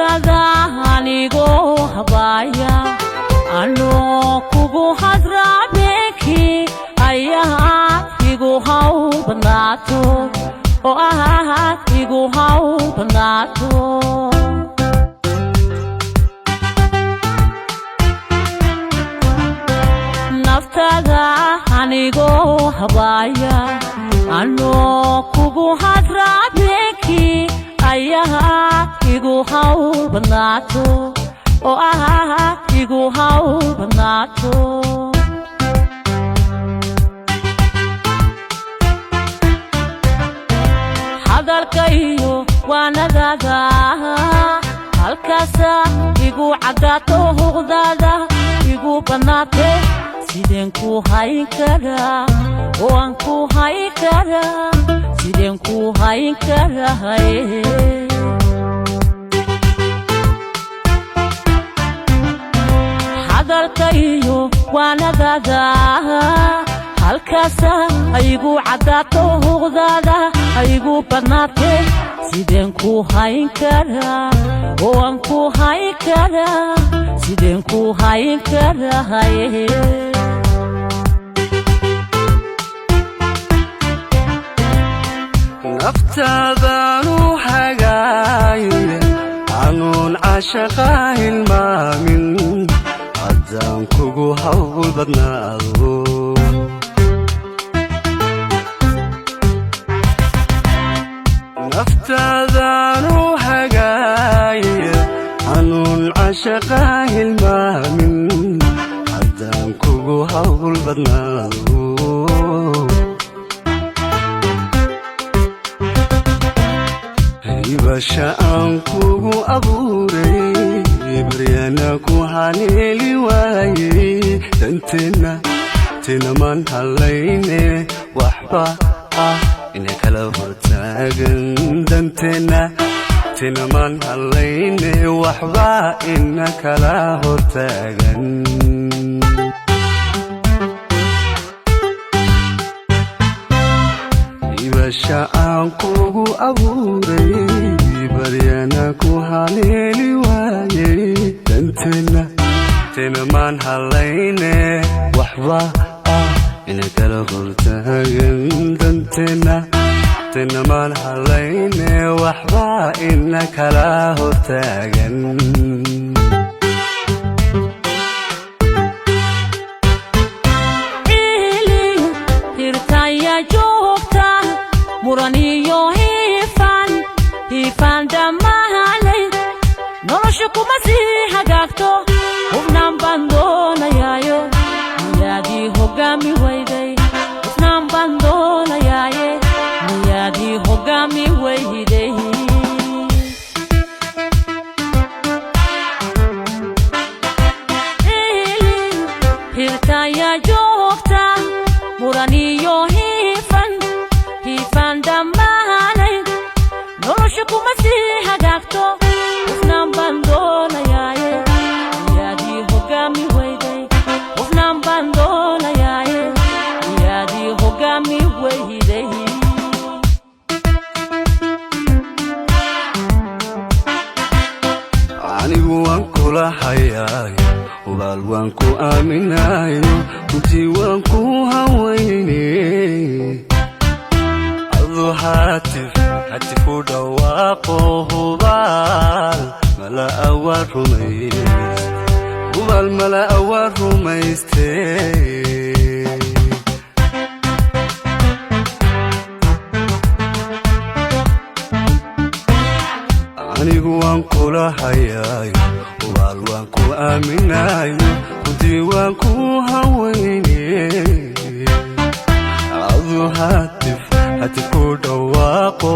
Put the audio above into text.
naftadanigo habaya ano kugu hadrabeki ayahat igu haw banato oo ahat igu haw banato naftadanigo habaya ano kugu hadrabeki ayahat igu haw banato oo ahat igu haw banato hadalkayo wanadada halkaasa igu cadato huqdada igu banate sideen ku hayn karaa oo aan ku hayn karaa sideen ku hayn karaa hadalkayo wanadada halkaasa igu cadato huqdada igu banate sideen ku hayn karaa oo aan ku hayn karaa sideen ku hayn karaa naftadanu hagaaye anuun caashaqa hilmaamin haddaan kugu hawl badnaado naftadanu hagaaye anuun caashaqa hilmaamin haddaan kugu hawl badnaado ibasha aan kugu abuuray baryana ku haleeli waaye danteena tinaman halayne waxba ina kala hortaagan danteena tinaman halayne waxba ina kala hortaagan ibasha aan kugu abuuray baryana ku haleeli waaye danteena tinaman halayne waxba ina kala hortaagan danteena tinaman halayne waxba ina kala hortaagan muraniyo hifan dhammaanay nolosha kuma sii hagaagto hubnaan baan doonayaayo miyaadii hoggaami weyday hubnaan baan doonayaaye miyaadii hoggaami weyday hirtaya joogta muraniyo hifan dhammaanay nolosha kuma sii hagaagto hufnaan baan doonayaaye miyaadii hoggaami weyday hufnaan baan doonayaaye miyaadii hoggaami weyday anigu waan kula hayaayo hubaal waan ku aaminayo runtii waan ku hawayne هاتف ودواقو هبال ملا أول رميست هبال ملا أول رميست anigu waan kula hayaayo hubaal waan ku aaminayo runtii waan ku hawayne هاتف ودواقو